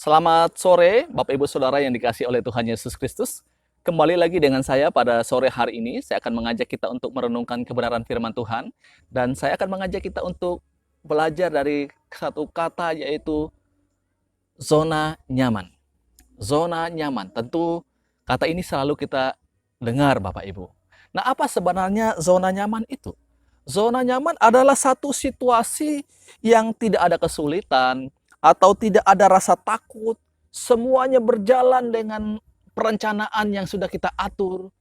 Selamat sore, Bapak Ibu Saudara yang dikasihi oleh Tuhan Yesus Kristus. Kembali lagi dengan saya pada sore hari ini. Saya akan mengajak kita untuk merenungkan kebenaran firman Tuhan. Dan saya akan mengajak kita untuk belajar dari satu kata, yaitu zona nyaman. Zona nyaman. Tentu kata ini selalu kita dengar, Bapak Ibu. Nah, apa sebenarnya zona nyaman itu? Zona nyaman adalah satu situasi yang tidak ada kesulitan atau tidak ada rasa takut. Semuanya berjalan dengan perencanaan yang sudah kita atur.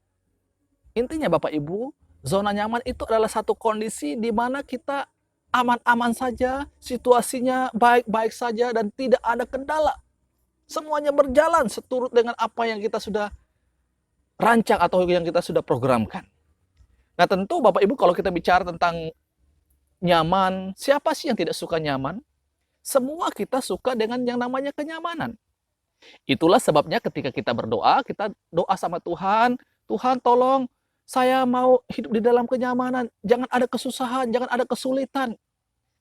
Intinya Bapak Ibu, zona nyaman itu adalah satu kondisi di mana kita aman-aman saja, situasinya baik-baik saja dan tidak ada kendala. Semuanya berjalan seturut dengan apa yang kita sudah rancang atau yang kita sudah programkan. Nah, tentu Bapak Ibu, kalau kita bicara tentang nyaman, siapa sih yang tidak suka nyaman? Semua kita suka dengan yang namanya kenyamanan. Itulah sebabnya ketika kita berdoa, kita doa sama Tuhan, Tuhan tolong saya mau hidup di dalam kenyamanan, jangan ada kesusahan, jangan ada kesulitan.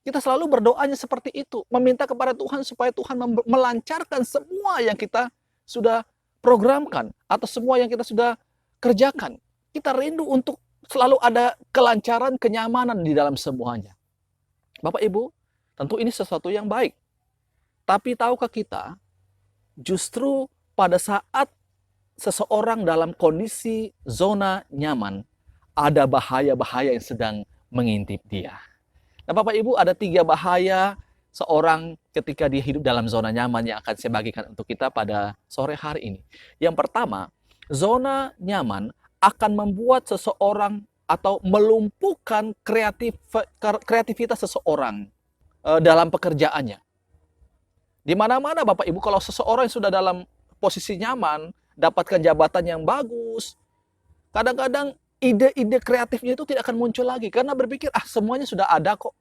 Kita selalu berdoanya seperti itu, meminta kepada Tuhan supaya Tuhan melancarkan semua yang kita sudah programkan atau semua yang kita sudah kerjakan. Kita rindu untuk selalu ada kelancaran, kenyamanan di dalam semuanya. Bapak Ibu, tentu ini sesuatu yang baik. Tapi tahukah kita, justru pada saat seseorang dalam kondisi zona nyaman, ada bahaya-bahaya yang sedang mengintip dia. Nah, Bapak Ibu, ada 3 bahaya seorang ketika dia hidup dalam zona nyaman yang akan saya bagikan untuk kita pada sore hari ini. Yang pertama, zona nyaman akan membuat seseorang atau melumpuhkan kreativitas seseorang dalam pekerjaannya. Di mana-mana Bapak Ibu, kalau seseorang yang sudah dalam posisi nyaman, dapatkan jabatan yang bagus, kadang-kadang ide-ide kreatifnya itu tidak akan muncul lagi karena berpikir, semuanya sudah ada kok.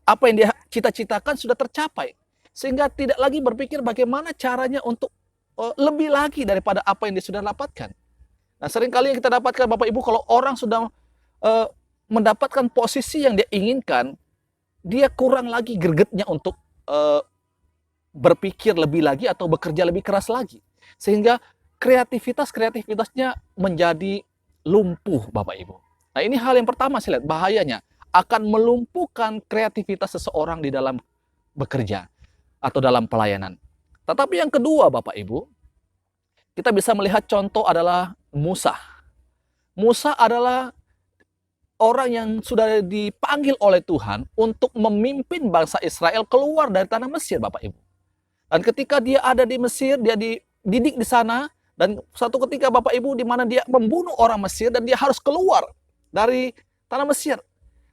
Apa yang dia cita-citakan sudah tercapai. Sehingga tidak lagi berpikir bagaimana caranya untuk lebih lagi daripada apa yang dia sudah dapatkan. Nah, seringkali yang kita dapatkan Bapak Ibu, kalau orang sudah mendapatkan posisi yang dia inginkan, dia kurang lagi gregetnya untuk berpikir lebih lagi atau bekerja lebih keras lagi. Sehingga kreativitasnya menjadi lumpuh Bapak Ibu. Nah, ini hal yang pertama saya lihat, bahayanya akan melumpuhkan kreativitas seseorang di dalam bekerja atau dalam pelayanan. Tetapi yang kedua Bapak Ibu, kita bisa melihat contoh adalah Musa. Musa adalah orang yang sudah dipanggil oleh Tuhan untuk memimpin bangsa Israel keluar dari tanah Mesir Bapak Ibu. Dan ketika dia ada di Mesir, dia dididik di sana, dan suatu ketika Bapak Ibu di mana dia membunuh orang Mesir dan dia harus keluar dari tanah Mesir.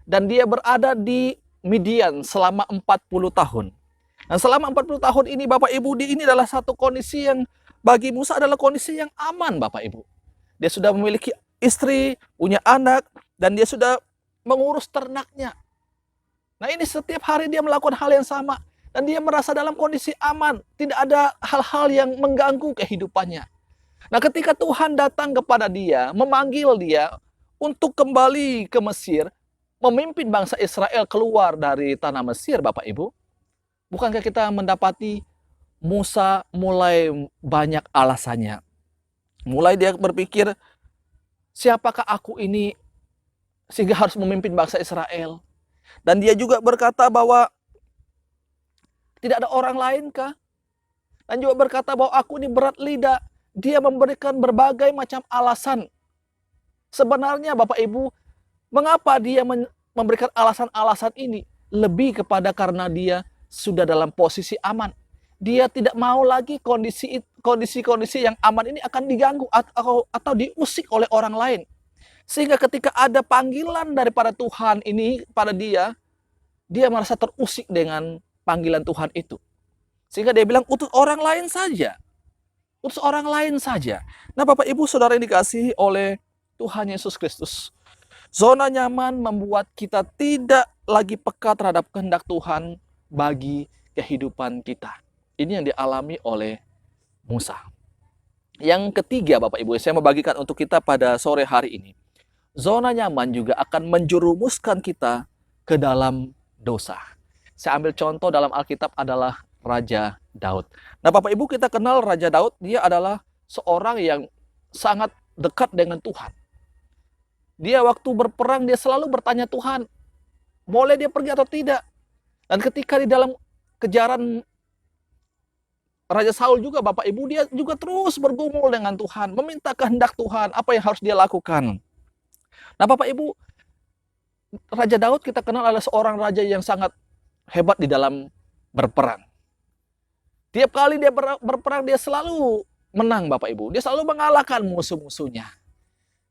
Dan dia berada di Midian selama 40 tahun. Dan selama 40 tahun ini Bapak Ibu, ini adalah satu kondisi yang bagi Musa adalah kondisi yang aman Bapak Ibu. Dia sudah memiliki istri, punya anak, dan dia sudah mengurus ternaknya. Nah, ini setiap hari dia melakukan hal yang sama. Dan dia merasa dalam kondisi aman. Tidak ada hal-hal yang mengganggu kehidupannya. Nah, ketika Tuhan datang kepada dia, memanggil dia untuk kembali ke Mesir, memimpin bangsa Israel keluar dari tanah Mesir, Bapak Ibu, bukankah kita mendapati Musa mulai banyak alasannya. Mulai dia berpikir, siapakah aku ini sehingga harus memimpin bangsa Israel? Dan dia juga berkata bahwa tidak ada orang lain kah? Dan juga berkata bahwa aku ini berat lidah. Dia memberikan berbagai macam alasan. Sebenarnya Bapak Ibu, mengapa dia memberikan alasan-alasan ini? Lebih kepada karena dia sudah dalam posisi aman. Dia tidak mau lagi kondisi-kondisi yang aman ini akan diganggu atau diusik oleh orang lain. Sehingga ketika ada panggilan daripada Tuhan ini pada dia merasa terusik dengan panggilan Tuhan itu. Sehingga dia bilang, utus orang lain saja. Utus orang lain saja. Nah, Bapak Ibu Saudara yang dikasihi oleh Tuhan Yesus Kristus, zona nyaman membuat kita tidak lagi peka terhadap kehendak Tuhan bagi kehidupan kita. Ini yang dialami oleh Musa. Yang ketiga Bapak Ibu, saya mau bagikan untuk kita pada sore hari ini. Zona nyaman juga akan menjerumuskan kita ke dalam dosa. Saya ambil contoh dalam Alkitab adalah Raja Daud. Nah, Bapak Ibu, kita kenal Raja Daud, dia adalah seorang yang sangat dekat dengan Tuhan. Dia waktu berperang, dia selalu bertanya Tuhan, boleh dia pergi atau tidak? Dan ketika di dalam kejaran Raja Saul juga, Bapak Ibu, dia juga terus bergumul dengan Tuhan, meminta kehendak Tuhan, apa yang harus dia lakukan. Nah, Bapak Ibu, Raja Daud kita kenal adalah seorang raja yang sangat hebat di dalam berperang. Tiap kali dia berperang, dia selalu menang, Bapak Ibu. Dia selalu mengalahkan musuh-musuhnya.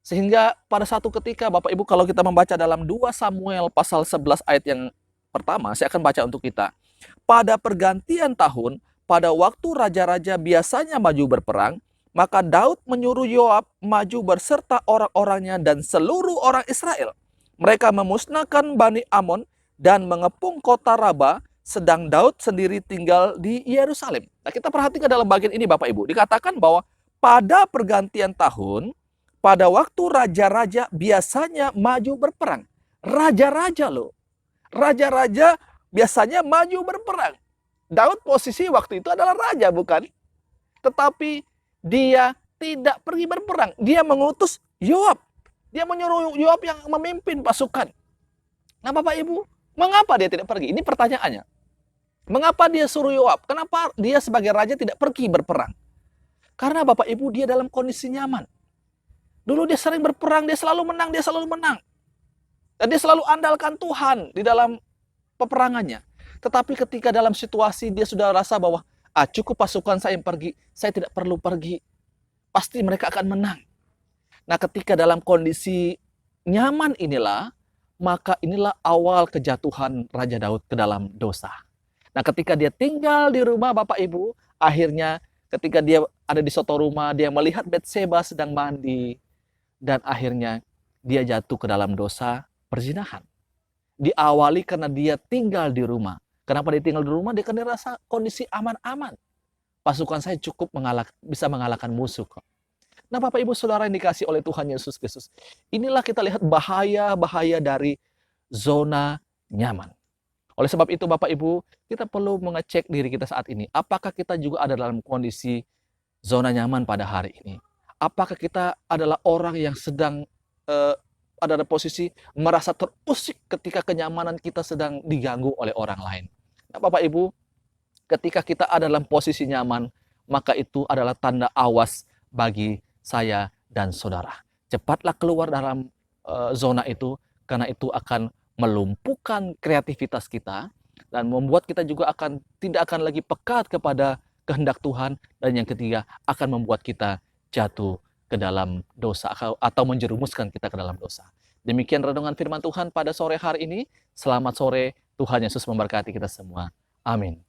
Sehingga pada satu ketika, Bapak Ibu, kalau kita membaca dalam 2 Samuel pasal 11 ayat yang pertama, saya akan baca untuk kita. Pada pergantian tahun, pada waktu raja-raja biasanya maju berperang, maka Daud menyuruh Yoab maju berserta orang-orangnya dan seluruh orang Israel. Mereka memusnahkan Bani Amon dan mengepung kota Raba, sedang Daud sendiri tinggal di Yerusalem. Nah, kita perhatikan dalam bagian ini, Bapak Ibu, dikatakan bahwa pada pergantian tahun, pada waktu raja-raja biasanya maju berperang. Raja-raja loh. Raja-raja biasanya maju berperang. Daud posisi waktu itu adalah raja, bukan? Tetapi dia tidak pergi berperang. Dia mengutus Yoab. Dia menyuruh Yoab yang memimpin pasukan. Nah, Bapak Ibu, mengapa dia tidak pergi? Ini pertanyaannya. Mengapa dia suruh Yoab? Kenapa dia sebagai raja tidak pergi berperang? Karena Bapak Ibu, dia dalam kondisi nyaman. Dulu dia sering berperang, dia selalu menang, dia selalu menang. Dan dia selalu andalkan Tuhan di dalam peperangannya. Tetapi ketika dalam situasi dia sudah rasa bahwa cukup pasukan saya yang pergi, saya tidak perlu pergi. Pasti mereka akan menang. Nah, ketika dalam kondisi nyaman inilah, maka inilah awal kejatuhan Raja Daud ke dalam dosa. Nah, ketika dia tinggal di rumah, Bapak Ibu, akhirnya ketika dia ada di suatu rumah, dia melihat Batseba sedang mandi, dan akhirnya dia jatuh ke dalam dosa perzinahan. Diawali karena dia tinggal di rumah. Kenapa dia tinggal di rumah? Dia kan dirasa kondisi aman-aman. Pasukan saya cukup bisa mengalahkan musuh kok. Nah, Bapak Ibu Saudara yang dikasih oleh Tuhan Yesus Kristus, inilah kita lihat bahaya-bahaya dari zona nyaman. Oleh sebab itu, Bapak Ibu, kita perlu mengecek diri kita saat ini. Apakah kita juga ada dalam kondisi zona nyaman pada hari ini? Apakah kita adalah orang yang sedang ada dalam posisi merasa terusik ketika kenyamanan kita sedang diganggu oleh orang lain? Nah, Bapak Ibu, ketika kita ada dalam posisi nyaman, maka itu adalah tanda awas bagi saya dan saudara. Cepatlah keluar dalam zona itu, karena itu akan melumpuhkan kreativitas kita dan membuat kita juga tidak akan lagi pekat kepada kehendak Tuhan, dan yang ketiga akan membuat kita jatuh ke dalam dosa atau menjerumuskan kita ke dalam dosa. Demikian renungan firman Tuhan pada sore hari ini. Selamat sore, Tuhan Yesus memberkati kita semua. Amin.